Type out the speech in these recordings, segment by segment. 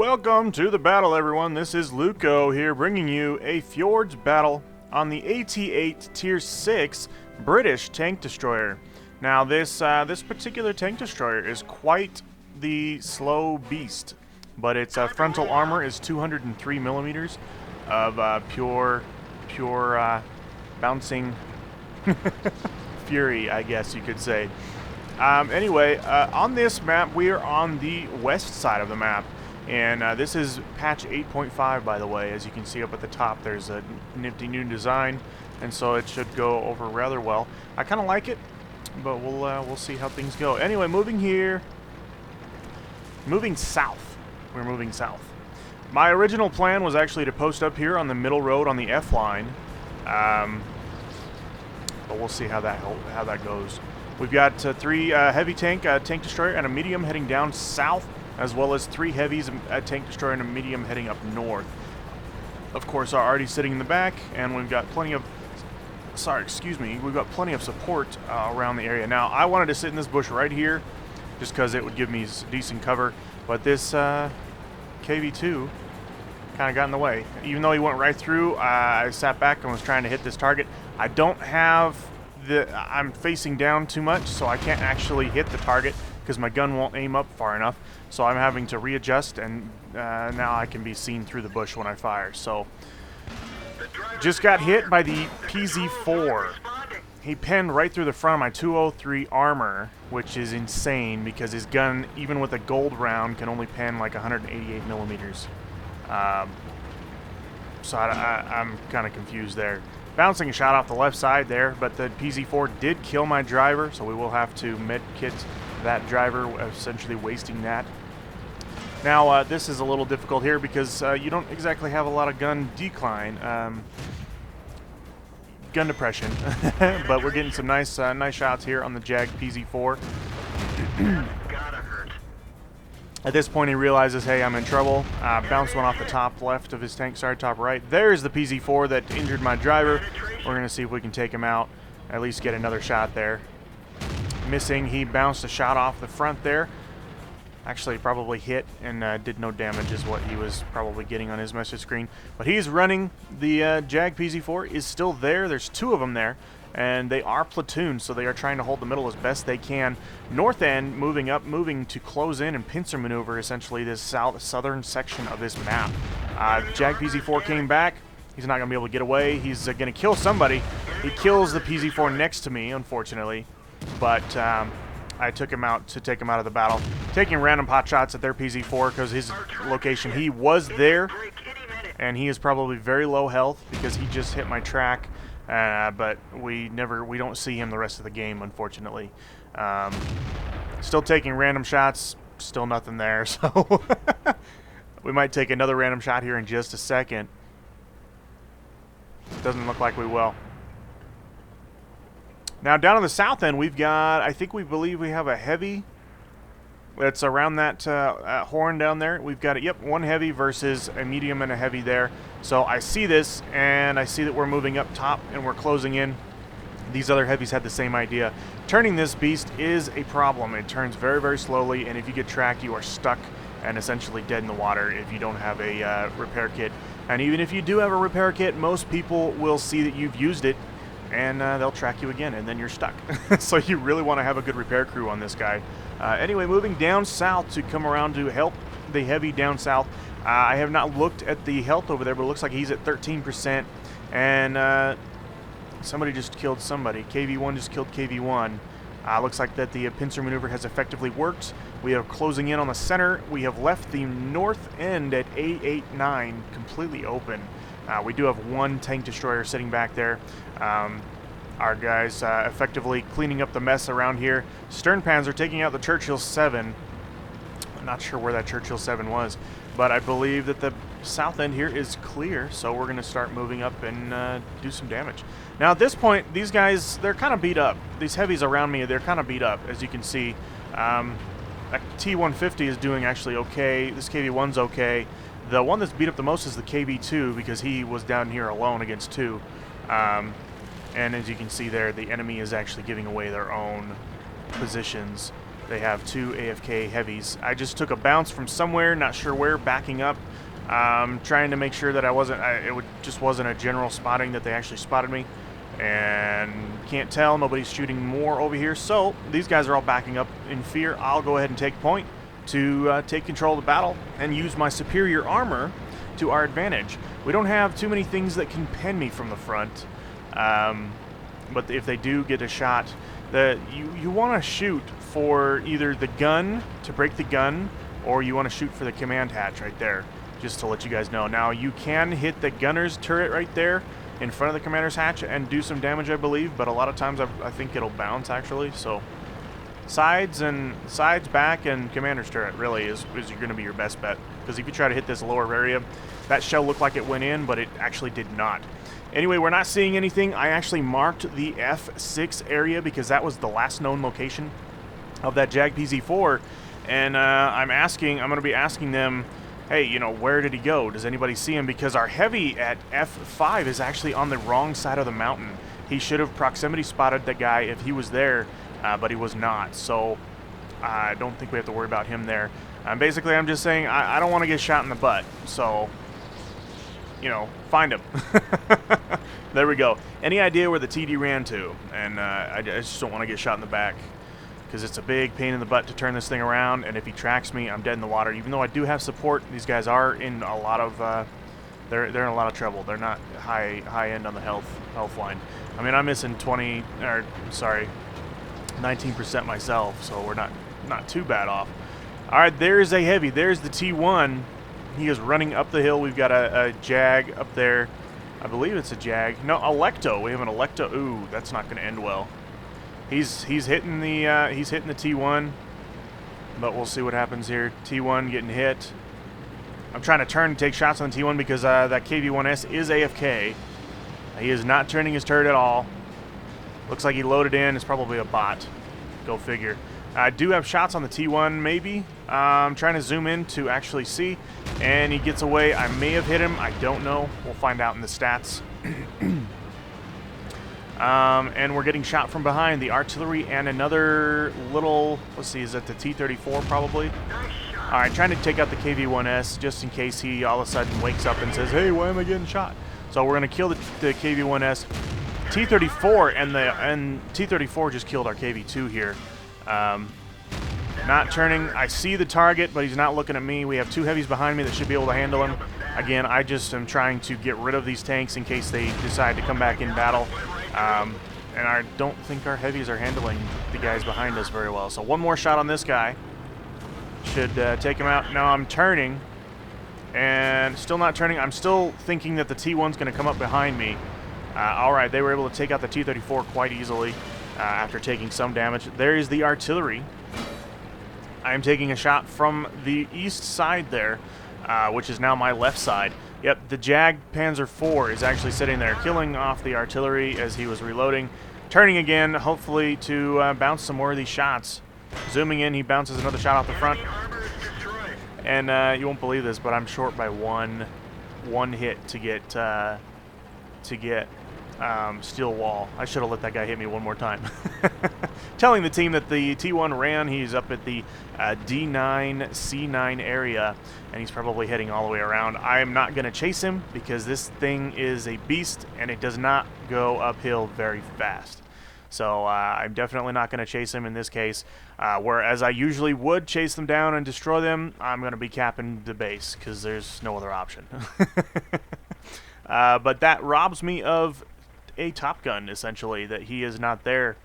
Welcome to the battle, everyone. This is Lucco here, bringing you a Fjords battle on the AT-8 Tier 6 British tank destroyer. Now, this particular tank destroyer is quite the slow beast, but its frontal armor is 203 millimeters of pure bouncing fury, I guess you could say. Anyway, on this map, we are on the west side of the map. And this is patch 8.5, by the way. As you can see up at the top, there's a nifty new design, and so it should go over rather well. I kind of like it, but we'll see how things go. Anyway, moving south. We're moving south. My original plan was actually to post up here on the middle road on the F line, but we'll see how that goes. We've got three heavy tank destroyer and a medium heading down south, as well as three heavies, a tank destroyer, and a medium heading up north. Of course, are already sitting in the back, and we've got plenty of, we've got plenty of support around the area. Now, I wanted to sit in this bush right here, just because it would give me decent cover, but this KV-2 kind of got in the way. Even though he went right through, I sat back and was trying to hit this target. I don't have I'm facing down too much, so I can't actually hit the target because my gun won't aim up far enough. So I'm having to readjust, and now I can be seen through the bush when I fire. So just got hit by the PZ-4. He pinned right through the front of my 203 armor, which is insane because his gun, even with a gold round, can only pin like 188 millimeters. So I'm kind of confused there. Bouncing a shot off the left side there, but the PZ-4 did kill my driver, so we will have to med-kit that driver, essentially wasting that. Now, this is a little difficult here because you don't exactly have a lot of gun decline, gun depression, but we're getting some nice shots here on the Jag PZ-4. At this point, he realizes, hey, I'm in trouble. Bounced one off the top left of his tank, sorry, top right. There's the PZ-4 that injured my driver. We're going to see if we can take him out, at least get another shot there. Missing, he bounced a shot off the front there. Actually, probably hit and did no damage is what he was probably getting on his message screen. But he's running. The Jag PZ-4 is still there. There's two of them there. And they are platoons, so they are trying to hold the middle as best they can. North end moving to close in and pincer maneuver essentially this southern section of this map. Jag PZ-4 came back. He's not going to be able to get away. He's going to kill somebody. He kills the PZ-4 next to me, unfortunately. But I took him out to take him out of the battle. Taking random pot shots at their PZ-4 because his location, he was there. And he is probably very low health because he just hit my track. But we don't see him the rest of the game, unfortunately. Still taking random shots, still nothing there, so we might take another random shot here in just a second. Doesn't look like we will. Now down on the south end, we've got, we believe we have a heavy that's around that horn down there. We've got, one heavy versus a medium and a heavy there. So I see this, and I see that we're moving up top, and we're closing in. These other heavies had the same idea. Turning this beast is a problem. It turns very, very slowly, and if you get tracked, you are stuck and essentially dead in the water if you don't have a repair kit. And even if you do have a repair kit, most people will see that you've used it, and they'll track you again, and then you're stuck. So you really want to have a good repair crew on this guy. Anyway, moving down south to come around to help the heavy down south. I have not looked at the health over there, but it looks like he's at 13%. And somebody just killed somebody. KV-1 just killed KV-1. Looks like that the pincer maneuver has effectively worked. We are closing in on the center. We have left the north end at A89 completely open. We do have one tank destroyer sitting back there. Our guys effectively cleaning up the mess around here. Sternpanzer taking out the Churchill 7. I'm not sure where that Churchill 7 was, but I believe that the south end here is clear, so we're going to start moving up and do some damage. Now at this point, these guys, they're kind of beat up. These heavies around me, they're kind of beat up, as you can see. That T-150 is doing actually okay. This KV-1's okay. The one that's beat up the most is the KV-2 because he was down here alone against two. And as you can see there, the enemy is actually giving away their own positions. they have 2 AFK heavies. I just took a bounce from somewhere, not sure where, backing up, trying to make sure that just wasn't a general spotting, that they actually spotted me. And can't tell, nobody's shooting more over here, so these guys are all backing up in fear. I'll go ahead and take point to take control of the battle and use my superior armor to our advantage. We don't have too many things that can pen me from the front, but if they do get a shot, you want to shoot for either the gun to break the gun, or you want to shoot for the command hatch right there, just to let you guys know. Now, you can hit the gunner's turret right there in front of the commander's hatch and do some damage, I believe, but a lot of times I think it'll bounce, actually. So sides, back, and commander's turret really is going to be your best bet, because if you try to hit this lower area, that shell looked like it went in, but it actually did not. Anyway, we're not seeing anything. I actually marked the F6 area because that was the last known location of that Jag PZ4, and I'm going to be asking them, hey, you know, where did he go? Does anybody see him? Because our heavy at F5 is actually on the wrong side of the mountain. He should have proximity spotted that guy if he was there, but he was not. So I don't think we have to worry about him there. Basically, I'm just saying I don't want to get shot in the butt. So, you know, find him. There we go. Any idea where the TD ran to? And I just don't want to get shot in the back, because it's a big pain in the butt to turn this thing around, and if he tracks me, I'm dead in the water. Even though I do have support, these guys are in a lot of they're in a lot of trouble. They're not high end on the health line. I mean, I'm missing 19% myself, so we're not too bad off. All right, there's a heavy. There's the T1. He is running up the hill. We've got a Jag up there. I believe it's a Jag. No, Electo. We have an Electo. Ooh, that's not going to end well. He's hitting the T1, but we'll see what happens here. T1 getting hit. I'm trying to turn and take shots on the T1 because that KV-1S is AFK. He is not turning his turret at all. Looks like he loaded in. It's probably a bot. Go figure. I do have shots on the T1, maybe. I'm trying to zoom in to actually see, and he gets away. I may have hit him. I don't know. We'll find out in the stats. And we're getting shot from behind. The artillery and another little, let's see, is that the T-34 probably? All right, trying to take out the KV-1S just in case he all of a sudden wakes up and says, hey, why am I getting shot? So we're going to kill the KV-1S. T-34 and T-34 just killed our KV-2 here. Not turning. I see the target, but he's not looking at me. We have 2 heavies behind me that should be able to handle him. Again, I just am trying to get rid of these tanks in case they decide to come back in battle. And I don't think our heavies are handling the guys behind us very well. So one more shot on this guy should take him out. Now I'm turning, and still not turning. I'm still thinking that the T1's going to come up behind me. All right, they were able to take out the T-34 quite easily after taking some damage. There is the artillery. I am taking a shot from the east side there, which is now my left side. Yep, the Jag Panzer IV is actually sitting there, killing off the artillery as he was reloading. Turning again, hopefully to bounce some more of these shots. Zooming in, he bounces another shot off the front. And you won't believe this, but I'm short by one hit to get steel wall. I should have let that guy hit me one more time. Telling the team that the T1 ran. He's up at the D9, C9 area, and he's probably heading all the way around. I am not going to chase him because this thing is a beast, and it does not go uphill very fast. So I'm definitely not going to chase him in this case. Whereas I usually would chase them down and destroy them, I'm going to be capping the base because there's no other option. But that robs me of a Top Gun, essentially, that he is not there.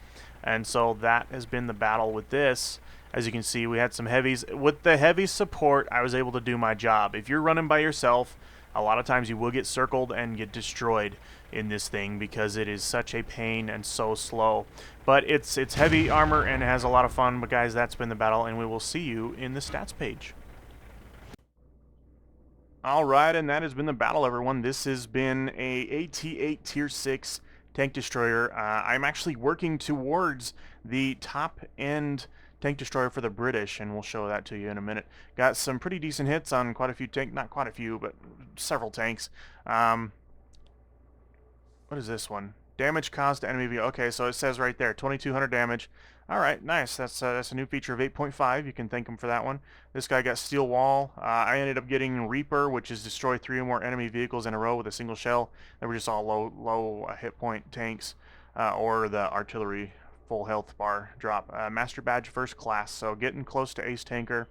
And so that has been the battle with this. As you can see, we had some heavies. With the heavy support, I was able to do my job. If you're running by yourself, a lot of times you will get circled and get destroyed in this thing because it is such a pain and so slow. But it's heavy armor and it has a lot of fun. But guys, that's been the battle, and we will see you in the stats page. Alright, and that has been the battle, everyone. This has been a AT-8 Tier 6 tank destroyer. I'm actually working towards the top-end tank destroyer for the British, and we'll show that to you in a minute. Got some pretty decent hits on quite a few tanks. Not quite a few, but several tanks. What is this one? Damage caused to enemy vehicle. Okay, so it says right there, 2,200 damage. All right, nice. That's a new feature of 8.5. You can thank him for that one. This guy got steel wall. I ended up getting Reaper, which is destroy 3 or more enemy vehicles in a row with a single shell. They were just all low hit point tanks, or the artillery full health bar drop. Master badge first class, so getting close to ace tanker.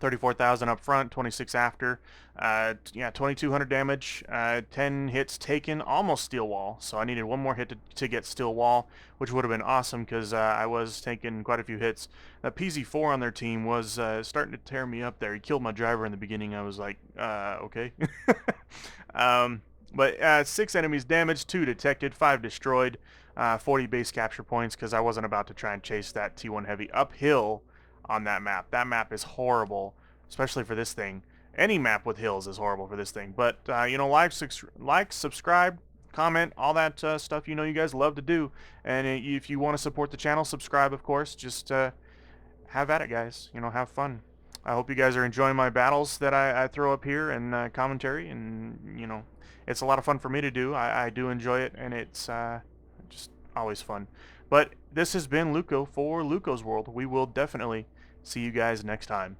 34,000 up front, 26 after. Yeah, 2,200 damage, 10 hits taken, almost steel wall. So I needed one more hit to get steel wall, which would have been awesome because I was taking quite a few hits. That PZ4 on their team was starting to tear me up there. He killed my driver in the beginning. I was like, okay. But 6 enemies damaged, 2 detected, 5 destroyed, 40 base capture points because I wasn't about to try and chase that T1 Heavy uphill on that map. That map is horrible, especially for this thing. Any map with hills is horrible for this thing. But, you know, like, subscribe, comment, all that stuff you know you guys love to do. And if you want to support the channel, subscribe, of course. Just have at it, guys. You know, have fun. I hope you guys are enjoying my battles that I throw up here and commentary. And, you know, it's a lot of fun for me to do. I do enjoy it, and it's just always fun. But this has been Lucco for Lucco's World. We will definitely see you guys next time.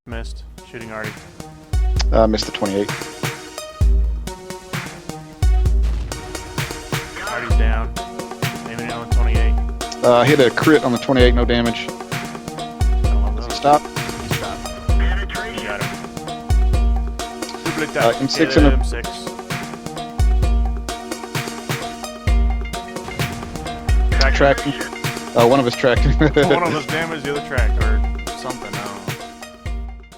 Missed. Shooting Artie. Missed the 28. Artie's down. Aiming on 28. Hit a crit on the 28, no damage. Does he stop? He stopped. You got him. M6 and a... M6. Tracking. One of us tracked. One of us damaged, the other tracked. Or